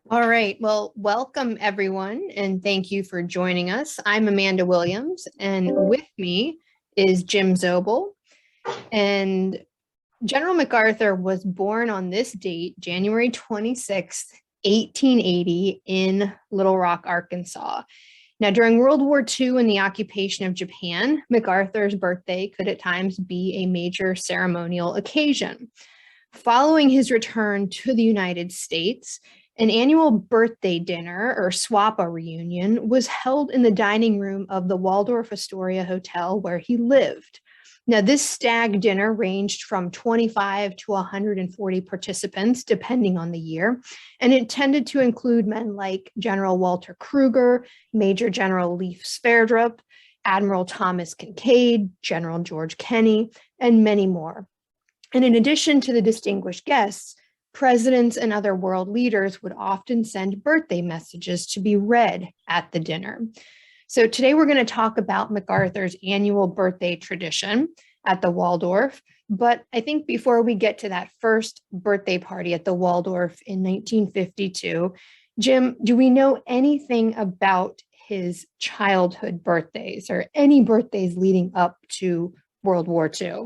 All right. Well, welcome everyone, and thank you for joining us. I'm Amanda Williams, and with me is Jim Zobel. And General MacArthur was born on this date, January 26th, 1880, in Little Rock, Arkansas. Now, during World War II and the occupation of Japan, MacArthur's birthday could at times be a major ceremonial occasion. Following his return to the United States, an annual birthday dinner or SWPA reunion was held in the dining room of the Waldorf-Astoria Hotel where he lived. Now, this stag dinner ranged from 25 to 140 participants, depending on the year, and it tended to include men like General Walter Krueger, Major General Leif Sverdrup, Admiral Thomas Kinkaid, General George Kenney, and many more. And in addition to the distinguished guests, presidents and other world leaders would often send birthday messages to be read at the dinner. So today we're going to talk about MacArthur's annual birthday tradition at the Waldorf. But I think before we get to that first birthday party at the Waldorf in 1952, Jim, do we know anything about his childhood birthdays or any birthdays leading up to World War II?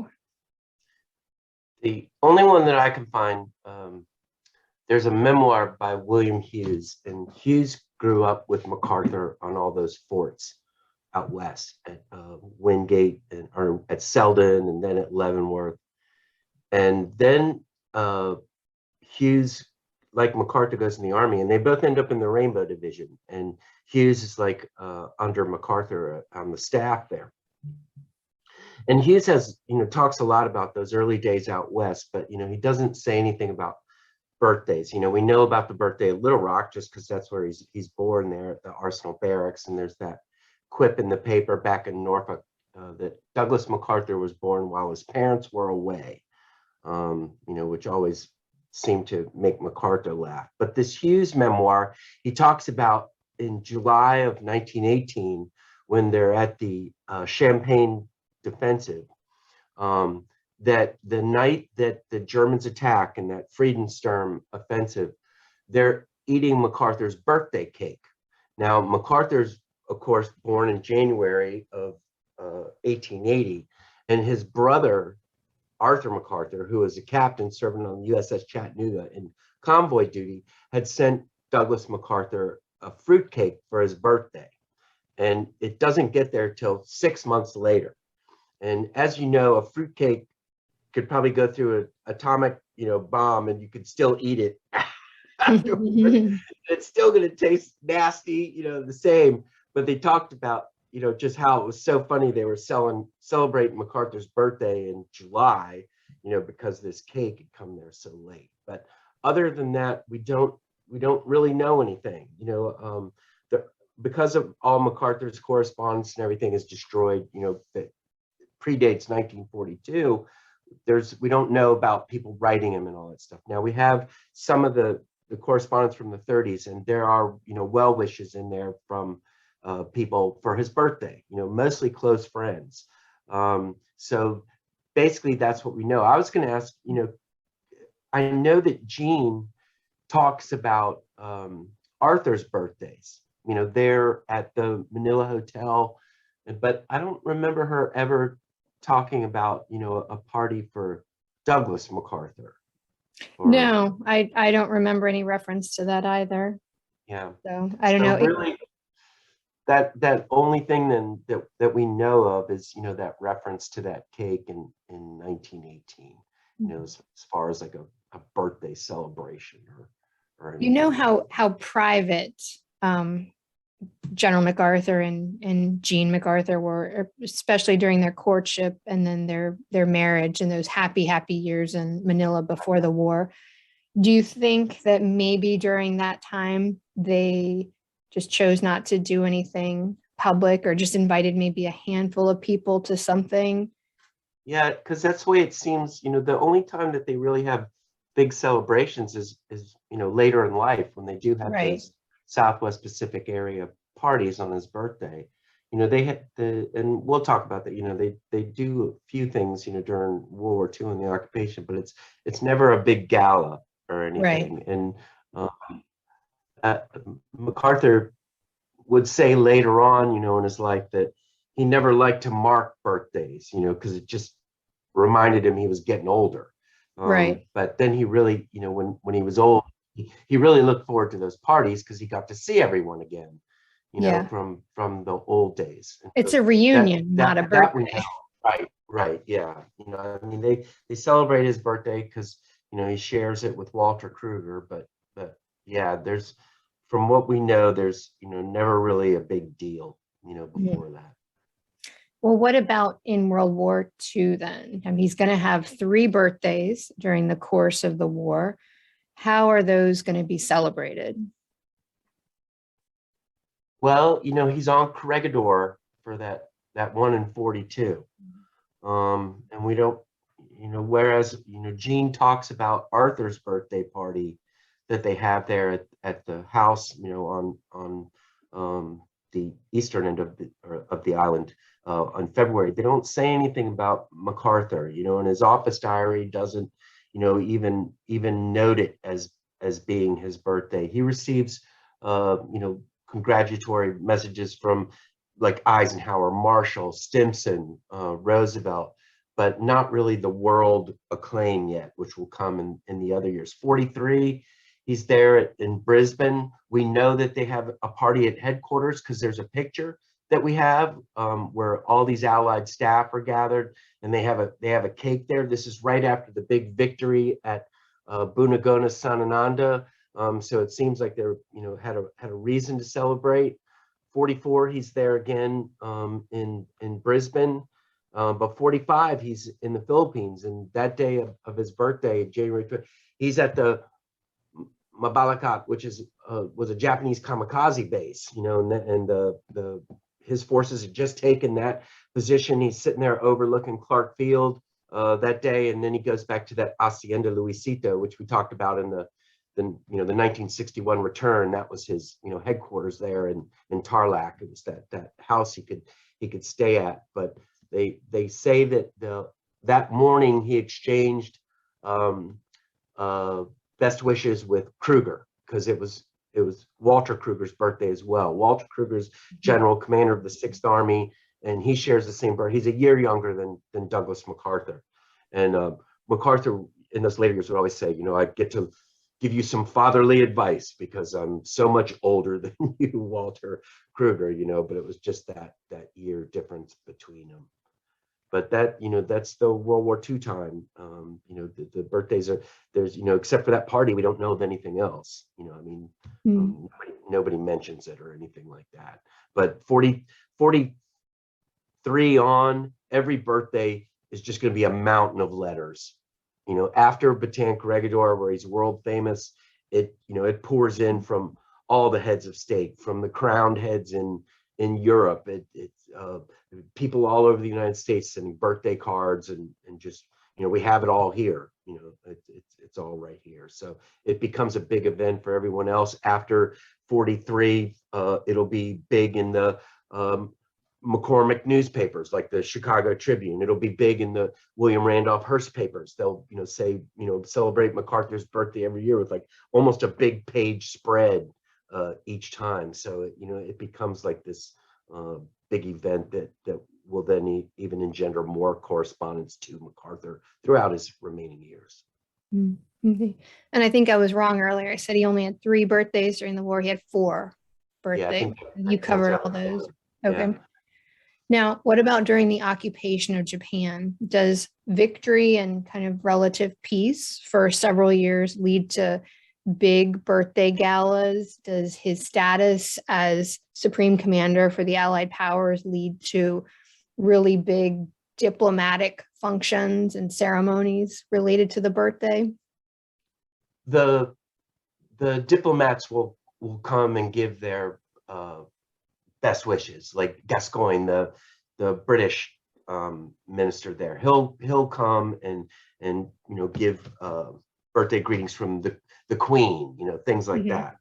The only one that I can find, there's a memoir by William Hughes, and Hughes grew up with MacArthur on all those forts out west at Wingate or at Selden, and then at Leavenworth. And then Hughes, like MacArthur, goes in the Army, and they both end up in the Rainbow Division. And Hughes is like under MacArthur on the staff there. And Hughes has, talks a lot about those early days out west, but, he doesn't say anything about birthdays. We know about the birthday at Little Rock just because that's where he's born there at the Arsenal Barracks. And there's that quip in the paper back in Norfolk that Douglas MacArthur was born while his parents were away, which always seemed to make MacArthur laugh. But this Hughes memoir, he talks about in July of 1918, when they're at the Champagne defensive, that the night that the Germans attack in that Friedensturm offensive, they're eating MacArthur's birthday cake. Now, MacArthur's, of course, born in January of 1880, and his brother, Arthur MacArthur, who was a captain serving on the USS Chattanooga in convoy duty, had sent Douglas MacArthur a fruitcake for his birthday. And it doesn't get there till 6 months later. And as you know, a fruitcake could probably go through an atomic, bomb, and you could still eat it afterwards. It's still going to taste nasty, the same. But they talked about, just how it was so funny. They were celebrating MacArthur's birthday in July, because this cake had come there so late. But other than that, we don't really know anything. Because of all MacArthur's correspondence and everything is destroyed, that predates 1942, we don't know about people writing him and all that stuff. Now we have some of the correspondence from the 30s, and there are well wishes in there from people for his birthday, mostly close friends. So basically that's what we know. I was going to ask, I know that Jean talks about Arthur's birthdays, there at the Manila Hotel, but I don't remember her ever talking about, a party for Douglas MacArthur. No, I don't remember any reference to that either. Yeah. So I don't know. Really, that only thing then that we know of is, that reference to that cake in 1918, as far as like a birthday celebration or anything. How private General MacArthur and Jean MacArthur were, especially during their courtship and then their marriage and those happy years in Manila before the war. Do you think that maybe during that time they just chose not to do anything public, or just invited maybe a handful of people to something? Yeah, because that's the way it seems. The only time that they really have big celebrations is later in life, when they do have those Southwest Pacific area parties on his birthday. They had and we'll talk about that. They do a few things, during World War II and the occupation, but it's never a big gala or anything. Right. And MacArthur would say later on, in his life that he never liked to mark birthdays, because it just reminded him he was getting older. Right. But then he really, when he was old, he really looked forward to those parties because he got to see everyone again, Yeah. from the old days. And It's so a reunion, not a that we birthday. know. Right, yeah. I mean, they celebrate his birthday because he shares it with Walter Krueger, but yeah, there's, from what we know, there's never really a big deal, Yeah. before that. Well, what about in World War II then? I mean, he's going to have 3 birthdays during the course of the war. How are those going to be celebrated? Well, he's on Corregidor for that one in 42. And we don't, whereas, Gene talks about Arthur's birthday party that they have there at the house, on the eastern end of the island on February. They don't say anything about MacArthur, and his office diary doesn't, even note it as being his birthday. He receives, congratulatory messages from like Eisenhower, Marshall, Stimson, Roosevelt, but not really the world acclaim yet, which will come in the other years. 43, he's there in Brisbane. We know that they have a party at headquarters because there's a picture that we have where all these Allied staff are gathered, and they have a cake there. This is right after the big victory at Bunagona Sanananda. So it seems like they're had a reason to celebrate. 44, he's there again in Brisbane. But 45, he's in the Philippines, and that day of his birthday, January 20th, he's at the Mabalacat, which was a Japanese kamikaze base, and his forces had just taken that position. He's sitting there overlooking Clark Field that day, and then he goes back to that Hacienda Luisito, which we talked about in the 1961 return. That was his headquarters there in Tarlac. It was that house he could stay at. But they say that that morning he exchanged best wishes with Krueger, because it was Walter Krueger's birthday as well. Walter Krueger's general commander of the 6th Army, and he shares the same birth. He's a year younger than Douglas MacArthur. And MacArthur in those later years would always say, I get to give you some fatherly advice because I'm so much older than you, Walter Krueger, but it was just that year difference between them. But that, that's the World War II time. The birthdays are, there's, except for that party, we don't know of anything else. Nobody mentions it or anything like that. But 43 on, every birthday is just going to be a mountain of letters. After Bataan Corregidor, where he's world famous, it pours in from all the heads of state, from the crowned heads in Europe. It's people all over the United States sending birthday cards and just, we have it all here. It's all right here. So it becomes a big event for everyone else. After 43, it'll be big in the McCormick newspapers, like the Chicago Tribune. It'll be big in the William Randolph Hearst papers. They'll, say, celebrate MacArthur's birthday every year with like almost a big page spread each time. So it becomes like this big event that will then even engender more correspondence to MacArthur throughout his remaining years. Mm-hmm. And I think I was wrong earlier. I said he only had 3 birthdays during the war. He had 4 birthdays. Yeah, You covered all those. Okay. Yeah. Now, what about during the occupation of Japan? Does victory and kind of relative peace for several years lead to big birthday galas? Does his status as Supreme Commander for the Allied powers lead to really big diplomatic functions and ceremonies related to the birthday? The diplomats will come and give their best wishes, like Gascoigne, the British minister there. He'll come and give birthday greetings from the Queen, things like that.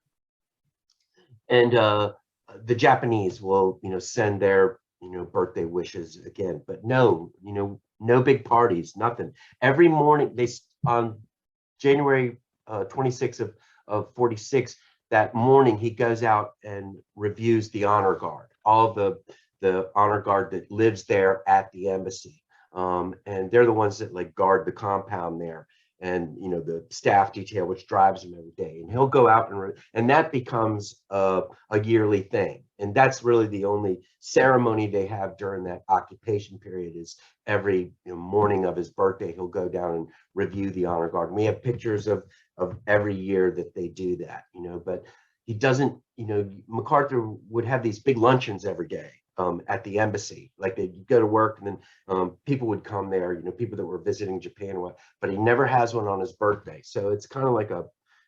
And the Japanese will send their birthday wishes again, but no big parties, nothing. Every morning, they on January 26th of 46, that morning he goes out and reviews the honor guard, all the honor guard that lives there at the embassy. And they're the ones that like guard the compound there, and you know, the staff detail which drives him every day. And he'll go out and that becomes a yearly thing. And that's really the only ceremony they have during that occupation period, is every morning of his birthday he'll go down and review the honor guard. And we have pictures of every year that they do that, you know. But he doesn't, you know, MacArthur would have these big luncheons every day at the embassy. Like they'd go to work, and then people would come there, you know, people that were visiting Japan or what, but he never has one on his birthday. So it's kind of like a,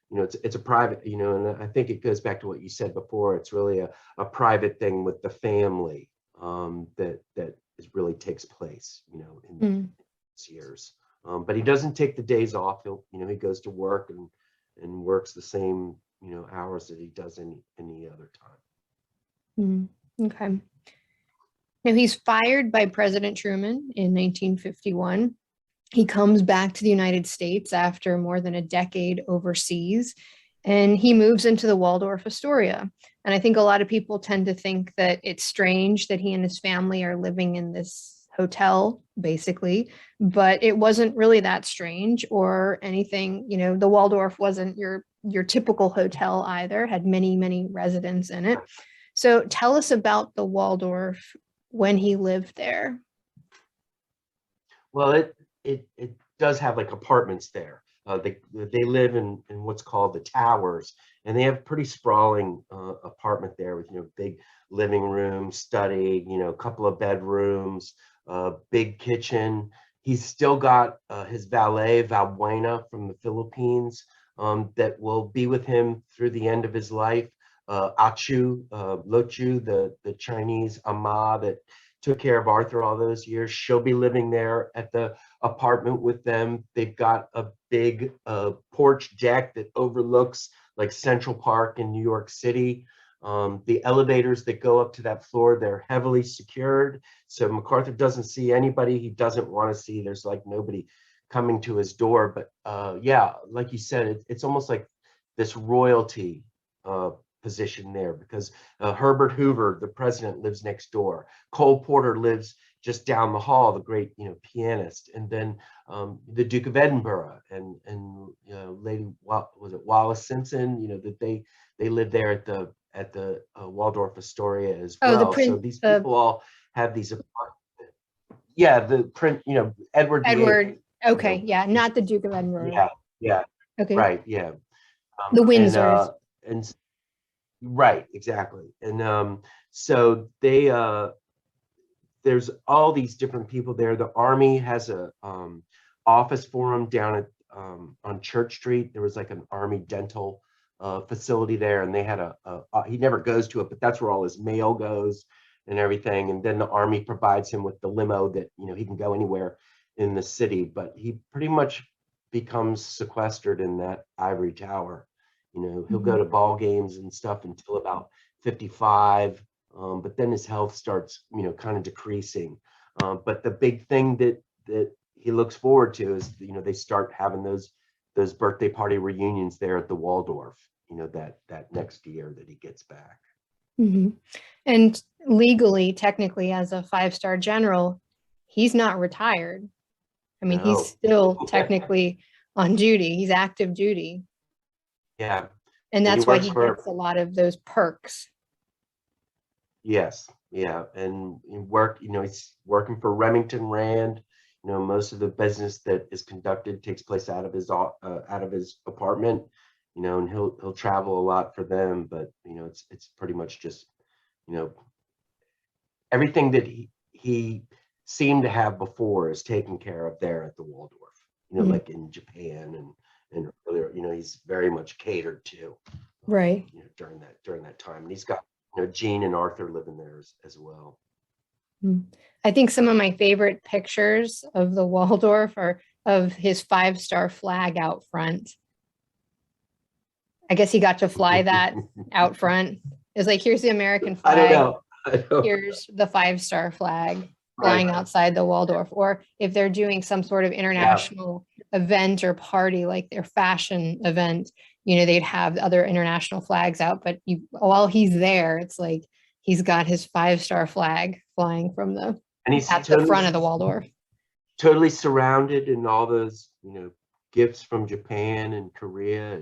you know, it's a private, you know, and I think it goes back to what you said before. It's really a private thing with the family that really takes place, you know, in these years. But he doesn't take the days off. He'll, you know, he goes to work and works the same, you know, hours that he does any other time. Okay. Now he's fired by President Truman in 1951. He comes back to the United States after more than a decade overseas, and he moves into the Waldorf-Astoria. And I think a lot of people tend to think that it's strange that he and his family are living in this hotel, basically, but it wasn't really that strange or anything. You know, the Waldorf wasn't your typical hotel either, had many, many residents in it. So tell us about the Waldorf when he lived there. Well, it does have like apartments there. They live in what's called the towers, and they have pretty sprawling apartment there with, you know, big living room, study, you know, a couple of bedrooms, big kitchen. He's still got his valet, Valbuena, from the Philippines, that will be with him through the end of his life. Achu, Lochu, the Chinese ama that took care of Arthur all those years, she'll be living there at the apartment with them. They've got a big porch deck that overlooks like Central Park in New York City. The elevators that go up to that floor, they're heavily secured. So MacArthur doesn't see anybody he doesn't want to see. There's like nobody coming to his door. But yeah, like you said, it's almost like this royalty position there, because Herbert Hoover, the president, lives next door. Cole Porter lives just down the hall, the great, you know, pianist. And then the Duke of Edinburgh and you know, Lady, was it Wallis Simpson, you know, that they live there at the Waldorf-Astoria as well. So these people all have these apartments. Yeah, the print, you know, Edward. Okay, you know, yeah, not the Duke of Edinburgh. Yeah. Okay. Right. Yeah. The Windsors. And right, exactly. And so they there's all these different people there. The Army has a office for them down at on Church Street. There was like an Army dental facility there, and they had he never goes to it, but that's where all his mail goes and everything. And then the Army provides him with the limo that, you know, he can go anywhere in the city, but he pretty much becomes sequestered in that ivory tower. You know, he'll go to ball games and stuff until about 55, but then his health starts, you know, kind of decreasing. But the big thing that he looks forward to is, you know, they start having those birthday party reunions there at the Waldorf, you know, that next year that he gets back. And legally, technically, as a 5-star general, he's not retired. I mean, he's still technically on duty. He's active duty. Yeah. And that's why he gets a lot of those perks. Yes. Yeah. And you know, he's working for Remington Rand. You know, most of the business that is conducted takes place out of his apartment, you know, and he'll travel a lot for them, but you know, it's pretty much just, you know, everything that he seemed to have before is taken care of there at the Waldorf, you know, like in Japan and earlier, you know, he's very much catered to, right, you know, during that time. And he's got, you know, Jean and Arthur living there as well. I think some of my favorite pictures of the Waldorf are of his 5-star flag out front. I guess he got to fly that out front. It's like, here's the American flag. I don't know. Here's the 5-star flag flying outside the Waldorf. Or if they're doing some sort of international event or party, like their fashion event, they'd have other international flags out, but while he's there, it's like he's got his 5-star flag flying from and he's at the front of the Waldorf. Totally surrounded in all those, gifts from Japan and Korea.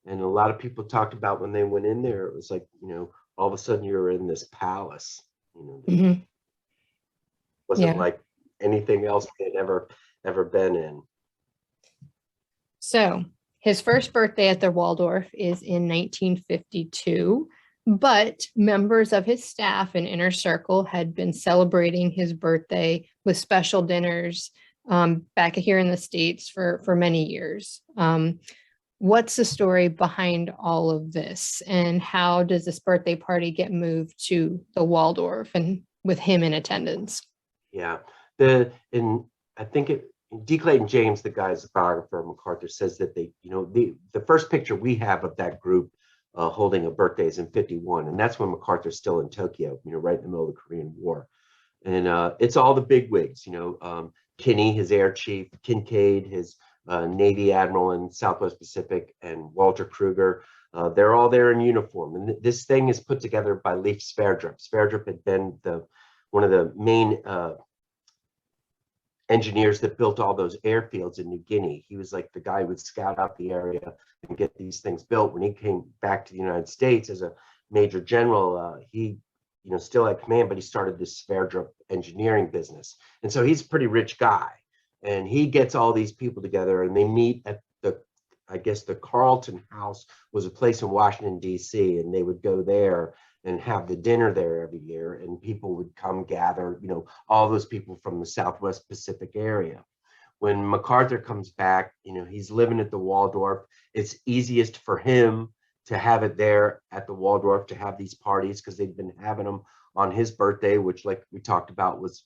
And a lot of people talked about when they went in there, it was like, all of a sudden you're in this palace, Mhm. wasn't Yeah. like anything else they'd ever been in. So his first birthday at the Waldorf is in 1952, but members of his staff and inner circle had been celebrating his birthday with special dinners back here in the States for many years. What's the story behind all of this, and how does this birthday party get moved to the Waldorf and with him in attendance? Yeah, I think D. Clayton James, the guy's biographer of MacArthur, says that the first picture we have of that group holding a birthday is in '51, and that's when MacArthur's still in Tokyo, right in the middle of the Korean War, and it's all the big wigs, Kenney, his air chief, Kinkaid, his Navy admiral in Southwest Pacific, and Walter Krueger. They're all there in uniform, and this thing is put together by Leif Sverdrup. Sverdrup had been one of the main engineers that built all those airfields in New Guinea. He was like the guy who would scout out the area and get these things built. When he came back to the United States as a major general, he still had command, but he started this Sverdrup engineering business. And so he's a pretty rich guy. And he gets all these people together and they meet at the Carlton House was a place in Washington, D.C., and they would go there and have the dinner there every year, and people would come gather, all those people from the Southwest Pacific area. When MacArthur comes back, he's living at the Waldorf. It's easiest for him to have it there at the Waldorf, to have these parties, because they've been having them on his birthday, which, like we talked about, was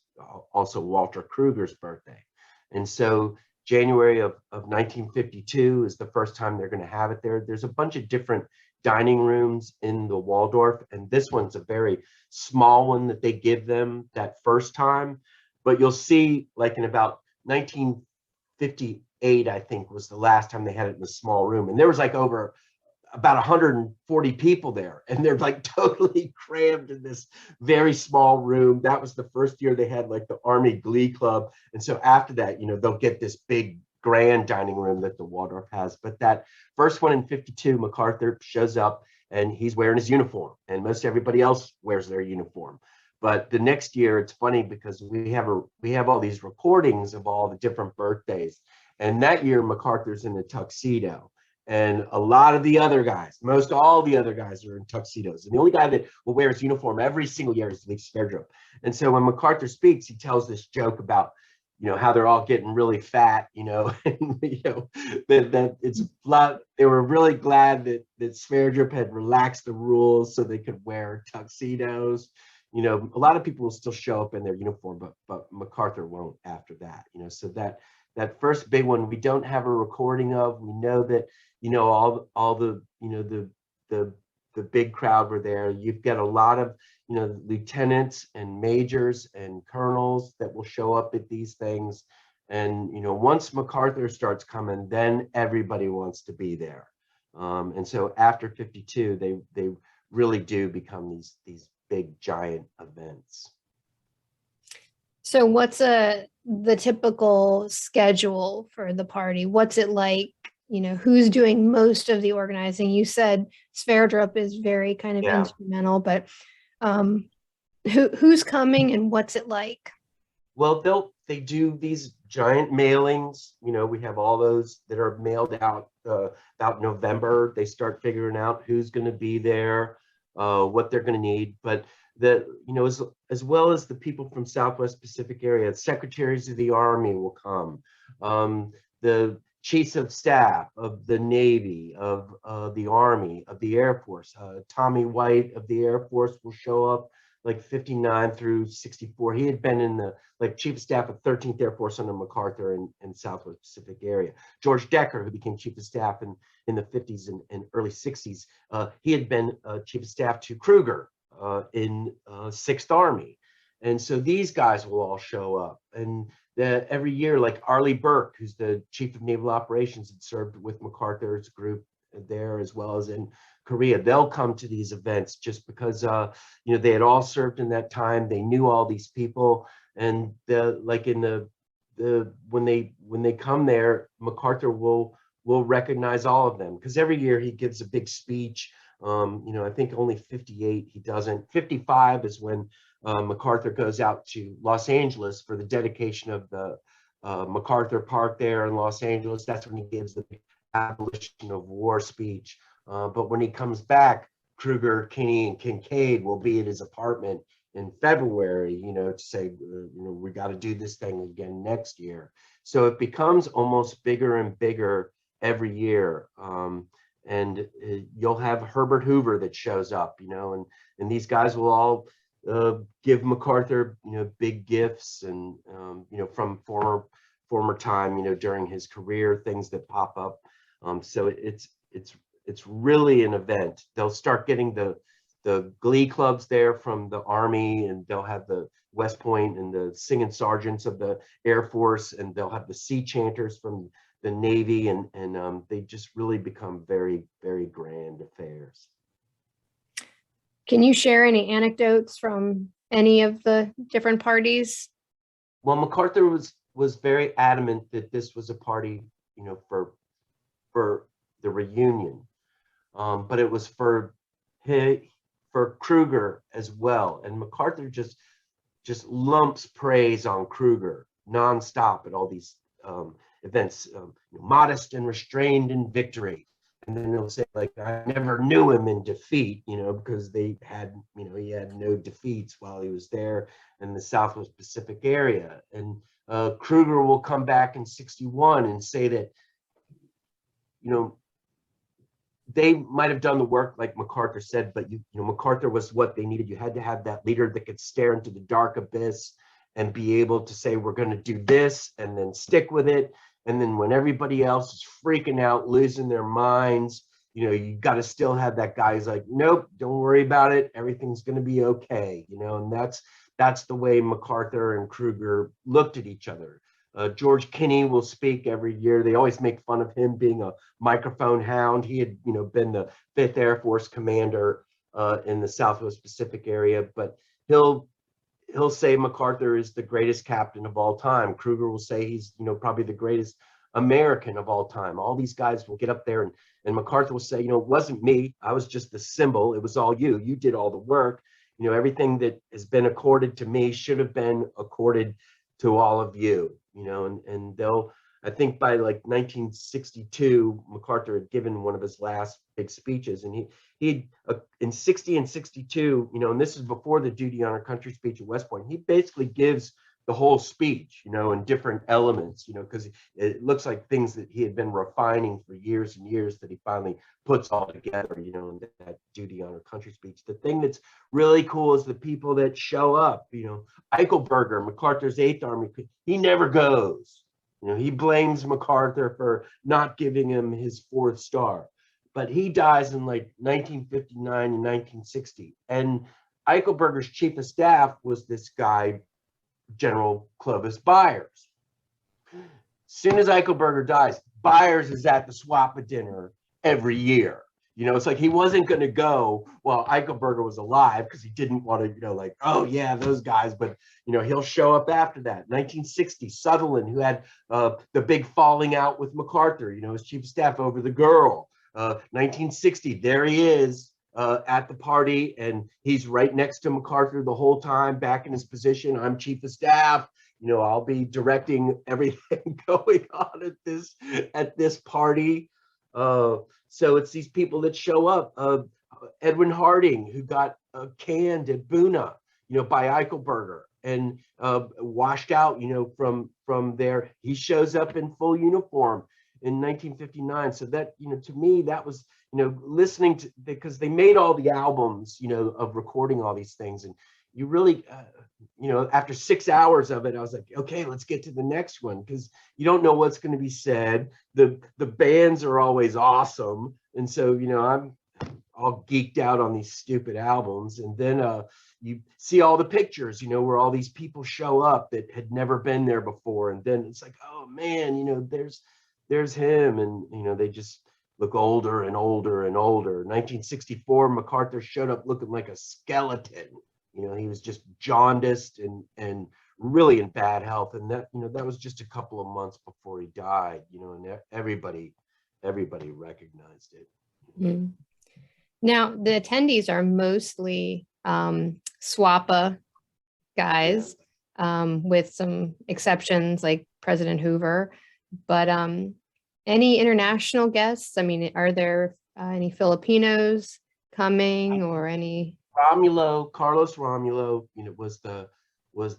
also Walter Krueger's birthday. And so January of 1952 is the first time they're going to have it there. There's a bunch of different dining rooms in the Waldorf, and this one's a very small one that they give them that first time. But you'll see, like in about 1958, I think, was the last time they had it in a small room, and there was like over about 140 people there, and they're like totally crammed in this very small room. That was the first year they had like the Army Glee Club, and so after that, they'll get this big grand dining room that the Waldorf has. But that first one in '52, MacArthur shows up and he's wearing his uniform, and most everybody else wears their uniform. But the next year, it's funny because we have all these recordings of all the different birthdays, and that year MacArthur's in a tuxedo. And a lot of the other guys, most all the other guys are in tuxedos. And the only guy that will wear his uniform every single year is Leif Sverdrup. And so when MacArthur speaks, he tells this joke about, how they're all getting really fat, and, that it's a lot. They were really glad that Sverdrup had relaxed the rules so they could wear tuxedos. A lot of people will still show up in their uniform, but MacArthur won't after that. So that first big one, we don't have a recording of. We know that, all the, the big crowd were there. You've got a lot of, lieutenants and majors and colonels that will show up at these things. And, once MacArthur starts coming, then everybody wants to be there. And so after '52, they really do become these big giant events. So what's the typical schedule for the party? What's it like? Who's doing most of the organizing? You said Sverdrup is very kind of instrumental, but who's coming and what's it like? Well, they do these giant mailings. We have all those that are mailed out about November. They start figuring out who's going to be there, what they're going to need. But as well as the people from Southwest Pacific area, secretaries of the Army will come. The chiefs of staff of the Navy, of the Army, of the Air Force. Tommy White of the Air Force will show up like 59 through 64. He had been in the chief of staff of 13th Air Force under MacArthur in Southwest Pacific area. George Decker, who became chief of staff in the 50s and early 60s, he had been chief of staff to Krueger in 6th Army. And so these guys will all show up. And every year, like Arleigh Burke, who's the chief of naval operations, had served with MacArthur's group there, as well as in Korea. They'll come to these events just because they had all served in that time. They knew all these people, and like in the when they come there, MacArthur will recognize all of them, because every year he gives a big speech. I think only 58 he doesn't. 55 is when MacArthur goes out to Los Angeles for the dedication of the MacArthur Park there in Los Angeles. That's when he gives the abolition of war speech. But when he comes back, Krueger, Kenney, and Kinkaid will be at his apartment in February, to say, we got to do this thing again next year. So it becomes almost bigger and bigger every year. And you'll have Herbert Hoover that shows up, and these guys will all give MacArthur, big gifts, and from former time, during his career, things that pop up. So it's really an event. They'll start getting the glee clubs there from the Army, and they'll have the West Point and the singing sergeants of the Air Force, and they'll have the sea chanters from the Navy, and they just really become very, very grand affairs. Can you share any anecdotes from any of the different parties? Well, MacArthur was very adamant that this was a party, for the reunion, but it was for Krueger as well. And MacArthur just lumps praise on Krueger nonstop at all these events, modest and restrained in victory. And then he'll say, like, I never knew him in defeat, because they had, he had no defeats while he was there in the Southwest Pacific area. And Krueger will come back in '61 and say that, they might have done the work like MacArthur said, but MacArthur was what they needed. You had to have that leader that could stare into the dark abyss and be able to say, we're going to do this, and then stick with it. And then when everybody else is freaking out, losing their minds, you got to still have that guy who's like, nope, don't worry about it. Everything's going to be okay. And that's the way MacArthur and Krueger looked at each other. George Kenney will speak every year. They always make fun of him being a microphone hound. He had, been the 5th Air Force commander in the Southwest Pacific area, but he'll say MacArthur is the greatest captain of all time. Krueger will say he's, probably the greatest American of all time. All these guys will get up there, and MacArthur will say, it wasn't me. I was just the symbol. It was all you. You did all the work. Everything that has been accorded to me should have been accorded to all of you. And they'll, I think by like 1962, MacArthur had given one of his last big speeches, and he in 60 and 62, and this is before the Duty Honor Country speech at West Point, he basically gives the whole speech, in different elements, because it looks like things that he had been refining for years and years that he finally puts all together, in that Duty Honor Country speech. The thing that's really cool is the people that show up, Eichelberger, MacArthur's 8th Army, he never goes. He blames MacArthur for not giving him his 4th star, but he dies in like 1959 and 1960. And Eichelberger's chief of staff was this guy, General Clovis Byers. Soon as Eichelberger dies, Byers is at the SWPA dinner every year. It's like he wasn't going to go while Eichelberger was alive, because he didn't want to, like, oh yeah, those guys. But he'll show up after that. 1960, Sutherland, who had the big falling out with MacArthur, his chief of staff over the girl. 1960, there he is at the party, and he's right next to MacArthur the whole time, back in his position. I'm chief of staff. I'll be directing everything going on at this party. So it's these people that show up. Edwin Harding, who got canned at Buna, by Eichelberger, and washed out, from there. He shows up in full uniform in 1959. So that, to me, that was, listening to, because they made all the albums, of recording all these things, and you really, after 6 hours of it, I was like, okay, let's get to the next one, because you don't know what's going to be said. The bands are always awesome, and so I'm all geeked out on these stupid albums. And then you see all the pictures, where all these people show up that had never been there before, and then it's like, oh man, there's him, and they just look older and older and older. 1964, MacArthur showed up looking like a skeleton. You know, he was just jaundiced and really in bad health. And that, you know, that was just a couple of months before he died, you know, and everybody recognized it. Mm. Now, the attendees are mostly SWPA guys, with some exceptions like President Hoover, but any international guests? I mean, are there any Filipinos coming or any? Carlos Romulo, you know, was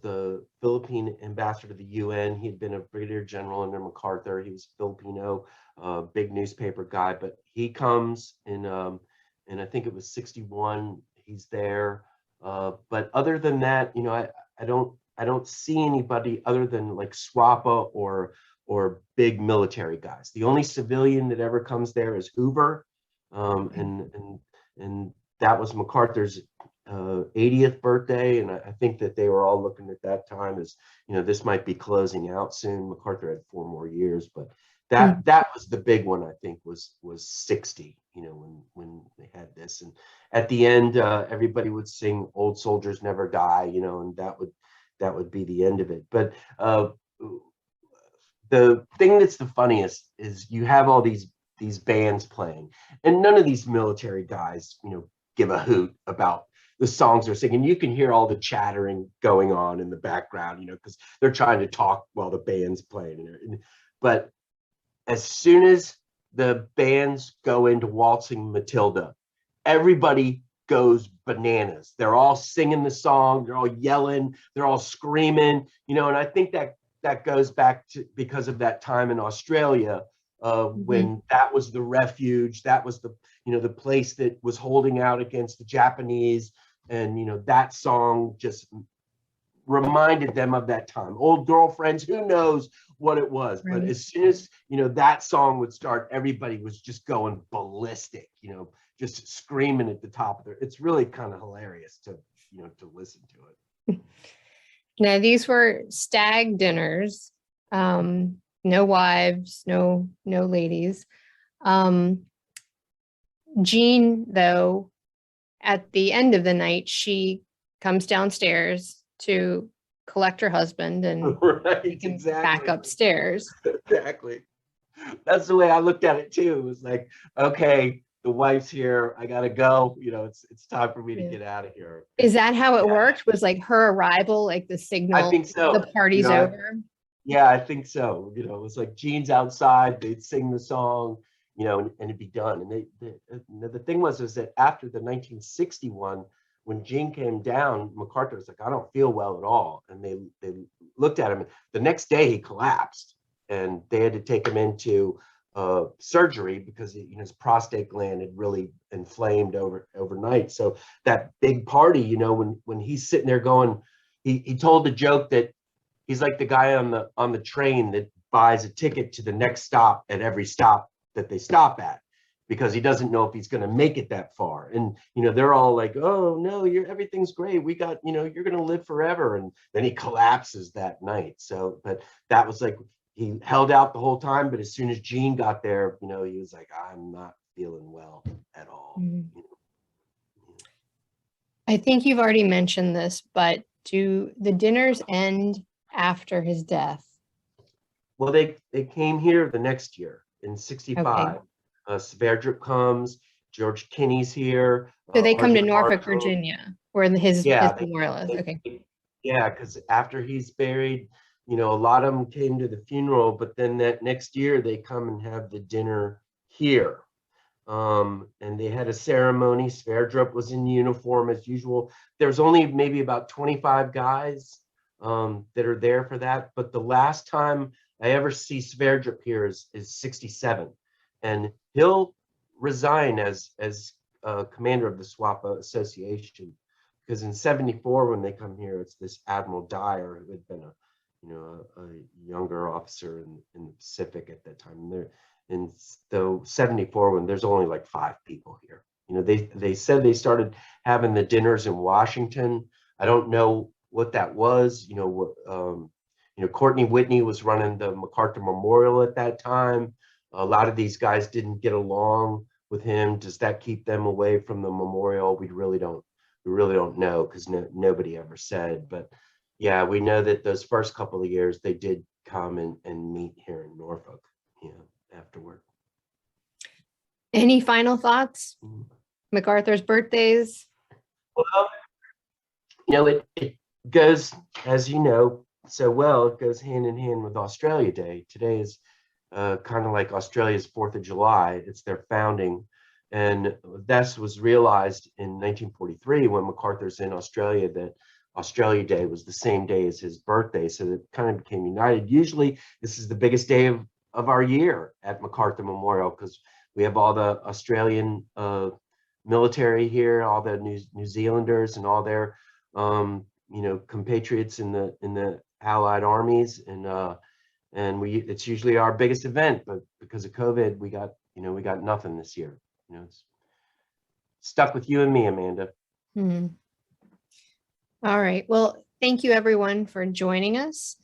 the Philippine ambassador to the UN. He had been a brigadier general under MacArthur. He was Filipino, big newspaper guy, but he comes in, and I think it was 61. He's there, but other than that, you know, I don't see anybody other than like SWPA or big military guys. The only civilian that ever comes there is Hoover, and that was MacArthur's 80th birthday, and I think that they were all looking at that time as, you know, this might be closing out soon. MacArthur had 4 more years, but that was the big one. I think was 60. You know, when they had this, and at the end, everybody would sing "Old Soldiers Never Die," you know, and that would be the end of it. But the thing that's the funniest is you have all these bands playing, and none of these military guys, you know, give a hoot about the songs they're singing. You can hear all the chattering going on in the background, you know, because they're trying to talk while the band's playing. But as soon as the bands go into Waltzing Matilda, everybody goes bananas. They're all singing the song, they're all yelling, they're all screaming, you know, and I think that goes back to because of that time in Australia, when that was the refuge, that was the, you know, the place that was holding out against the Japanese, and, you know, that song just reminded them of that time. Old girlfriends, who knows what it was, right. But as soon as, you know, that song would start, everybody was just going ballistic, you know, just screaming at the top of their, it's really kind of hilarious to, you know, to listen to it. Now, these were stag dinners, no wives, no ladies. Jean, though, at the end of the night, she comes downstairs to collect her husband and take him back upstairs. Exactly. That's the way I looked at it too. It was like, okay, the wife's here, I gotta go. You know, it's time for me to get out of here. Is that how it worked? Was like her arrival, like the signal? I think so. The party's over. Yeah, I think so. You know, it was like Jean's outside, they'd sing the song, you know, and it'd be done. And the thing was that after the 1961, when Jean came down, MacArthur was like, I don't feel well at all. And they looked at him. The next day he collapsed, and they had to take him into surgery because his prostate gland had really inflamed overnight. So that big party, you know, when he's sitting there going, he told the joke that he's like the guy on the train that buys a ticket to the next stop at every stop that they stop at, because he doesn't know if he's going to make it that far. And, you know, they're all like, oh no, everything's great. We got, you know, you're going to live forever. And then he collapses that night. So, but that was like, he held out the whole time. But as soon as Jean got there, you know, he was like, I'm not feeling well at all. You know? I think you've already mentioned this, but do the dinners end after his death? Well, they came here the next year in 65. Okay. Sverdrup comes, George Kenney's here. So they come to Norfolk, Virginia, where his memorial is. Okay. Yeah, because after he's buried, you know, a lot of them came to the funeral, but then that next year they come and have the dinner here. And they had a ceremony. Sverdrup was in uniform as usual. There's only maybe about 25 guys that are there for that. But the last time I ever see Sverdrup here is 67. And he'll resign as commander of the SWPA Association, because in 74, when they come here, it's this Admiral Dyer, who had been a younger officer in the Pacific at that time. And so 74, when there's only like 5 people here. You know, they said they started having the dinners in Washington. I don't know what that was. You know, Courtney Whitney was running the MacArthur Memorial at that time. A lot of these guys didn't get along with him. Does that keep them away from the memorial? We really don't know, because nobody ever said. But yeah, we know that those first couple of years they did come and meet here in Norfolk, afterward. Any final thoughts? MacArthur's birthdays? Well, it goes, as you know so well, it goes hand in hand with Australia Day. Today is kind of like Australia's 4th of July. It's their founding. And this was realized in 1943 when MacArthur's in Australia, that Australia Day was the same day as his birthday. So it kind of became united. Usually this is the biggest day of our year at MacArthur Memorial, because we have all the Australian military here, all the New Zealanders and all their compatriots in the Allied armies, and it's usually our biggest event, but because of COVID, we got nothing this year. It's stuck with you and me, Amanda. All right. Well, thank you everyone for joining us.